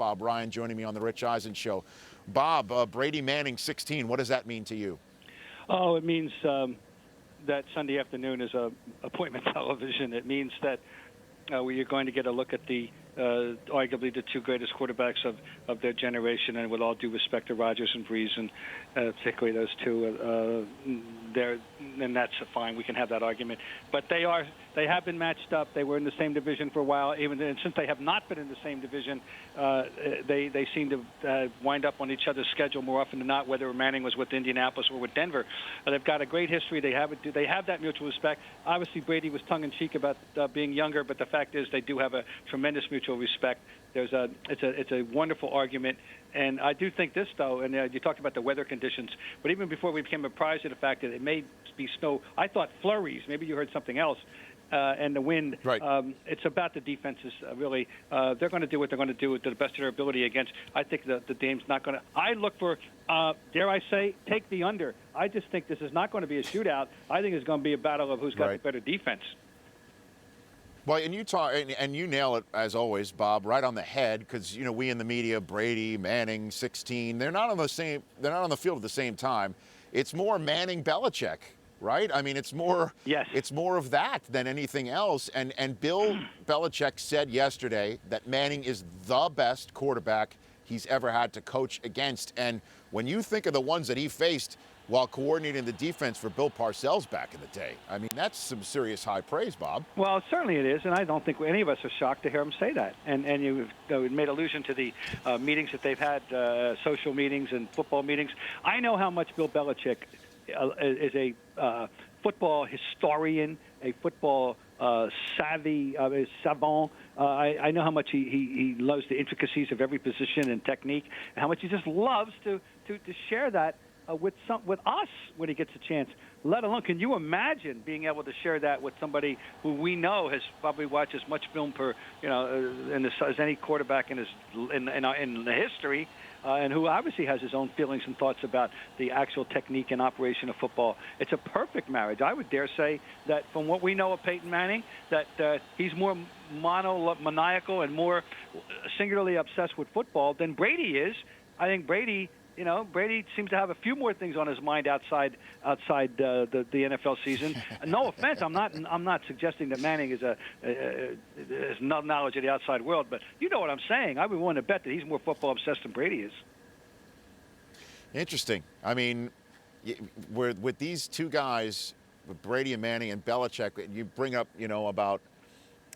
Bob Ryan, joining me on the Rich Eisen Show. Bob, Brady Manning 16, what does that mean to you? Oh, it means that Sunday afternoon is appointment television. It means that you're going to get a look at the arguably the two greatest quarterbacks of their generation, and with all due respect to Rodgers and Breeze, and particularly those two, and that's fine. We can have that argument. But they have been matched up. They were in the same division for a while. And since they have not been in the same division, they seem to wind up on each other's schedule more often than not, whether Manning was with Indianapolis or with Denver. They've got a great history. They have that mutual respect. Obviously, Brady was tongue-in-cheek about being younger, but the fact is they do have a tremendous mutual respect. It's a wonderful argument. And I do think this, though, and you talked about the weather conditions, but even before we became apprised of the fact that it may be snow, I thought flurries. Maybe you heard something else. And the wind. Right. It's about the defenses, really. They're going to do what they're going to do to the best of their ability against. I think the game's not going to. I look for, dare I say, take the under. I just think this is not going to be a shootout. I think it's going to be a battle of who's got the better defense. Well, and you talk, and you nail it as always, Bob, right on the head. Because we in the media, Brady, Manning, 16, they're not on the field at the same time. It's more Manning, Belichick, right? I mean, it's more. Yes. It's more of that than anything else. And Bill Belichick said yesterday that Manning is the best quarterback he's ever had to coach against. And when you think of the ones that he faced while coordinating the defense for Bill Parcells back in the day, I mean, that's some serious high praise, Bob. Well, certainly it is, and I don't think any of us are shocked to hear him say that. And you made allusion to the meetings that they've had, social meetings and football meetings. I know how much Bill Belichick is a football historian, a football savvy, savant. I know how much he loves the intricacies of every position and technique, and how much he just loves to share that with us when he gets a chance. Let alone, can you imagine being able to share that with somebody who we know has probably watched as much film as any quarterback in the history, and who obviously has his own feelings and thoughts about the actual technique and operation of football. It's a perfect marriage. I would dare say that from what we know of Peyton Manning, that he's more maniacal and more singularly obsessed with football than Brady is. I think Brady seems to have a few more things on his mind outside the NFL season. No offense, I'm not suggesting that Manning has no knowledge of the outside world, but you know what I'm saying. I would want to bet that he's more football obsessed than Brady is. Interesting. I mean, with these two guys, with Brady and Manning and Belichick, you bring up about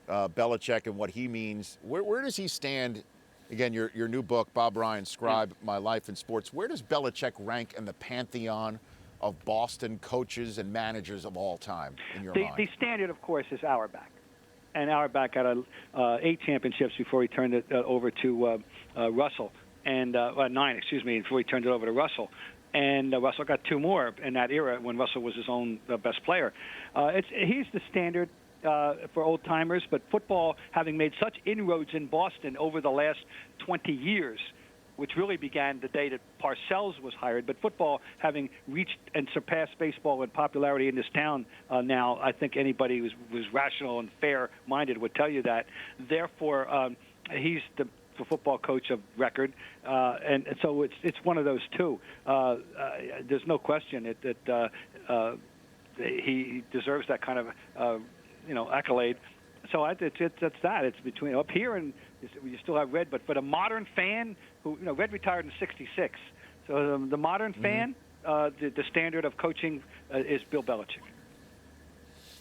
Belichick and what he means. Where does he stand? Again, your new book, Bob Ryan, Scribe, My Life in Sports. Where does Belichick rank in the pantheon of Boston coaches and managers of all time, in your mind? The standard, of course, is Auerbach. And Auerbach had 8 championships before he turned it over to Russell. And 9, before he turned it over to Russell. And Russell got 2 more in that era when Russell was his own best player. He's the standard for old-timers, but football, having made such inroads in Boston over the last 20 years, which really began the day that Parcells was hired, but football having reached and surpassed baseball in popularity in this town now, I think anybody who's rational and fair-minded would tell you that. Therefore, he's the football coach of record, and so it's one of those two. There's no question that he deserves that kind of accolade. So that's that. It's between up here and you still have Red, but for the modern fan who Red retired in '66. So the modern fan, the standard of coaching is Bill Belichick.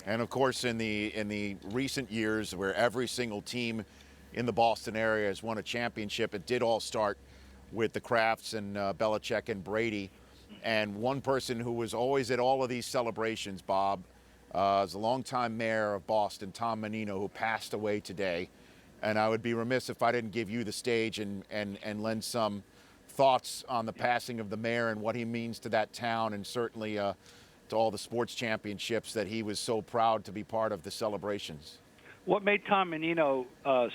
And of course, in the recent years, where every single team in the Boston area has won a championship, it did all start with the Krafts and Belichick and Brady. And one person who was always at all of these celebrations, Bob, is a longtime mayor of Boston, Tom Menino, who passed away today. And I would be remiss if I didn't give you the stage and lend some thoughts on the passing of the mayor and what he means to that town, and certainly to all the sports championships that he was so proud to be part of the celebrations. What made Tom Menino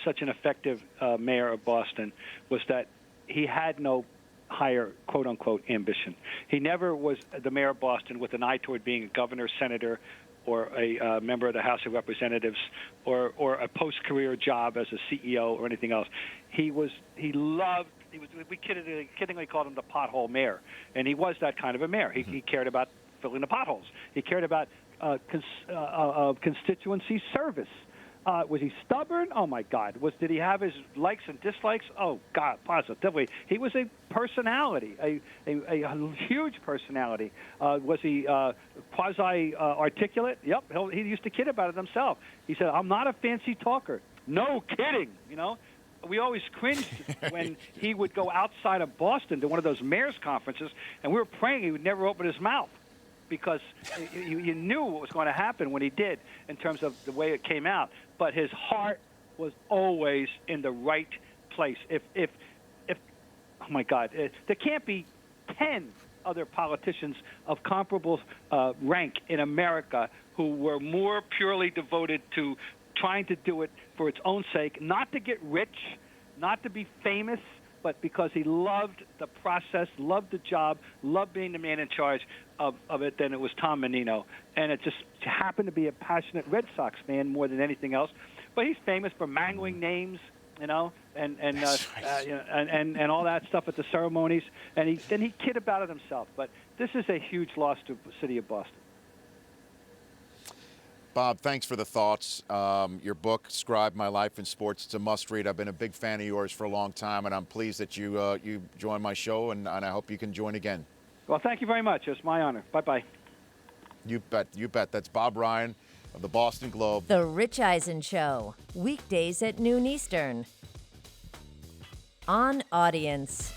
such an effective mayor of Boston was that he had no higher, quote-unquote, ambition. He never was the mayor of Boston with an eye toward being a governor, senator, or a member of the House of Representatives or a post-career job as a CEO or anything else. We kiddingly called him the pothole mayor, and he was that kind of a mayor. He cared about filling the potholes. He cared about constituency service. Was he stubborn? Oh my God! Did he have his likes and dislikes? Oh God, positively. He was a personality, a huge personality. Was he quasi articulate? Yep. He used to kid about it himself. He said, "I'm not a fancy talker." No kidding. We always cringed when he would go outside of Boston to one of those mayor's conferences, and we were praying he would never open his mouth, because you knew what was going to happen when he did in terms of the way it came out. But his heart was always in the right place. If oh my God, there can't be 10 other politicians of comparable rank in America who were more purely devoted to trying to do it for its own sake, not to get rich, not to be famous, but because he loved the process, loved the job, loved being the man in charge of it. Then it was Tom Menino, and it just happened to be a passionate Red Sox fan more than anything else. But he's famous for mangling names, and all that stuff at the ceremonies. And he kid about it himself. But this is a huge loss to the city of Boston. Bob, thanks for the thoughts. Your book, Scribe My Life in Sports, it's a must-read. I've been a big fan of yours for a long time, and I'm pleased that you joined my show, and I hope you can join again. Well, thank you very much. It's my honor. Bye-bye. You bet. You bet. That's Bob Ryan of the Boston Globe. The Rich Eisen Show, weekdays at noon Eastern. On Audience.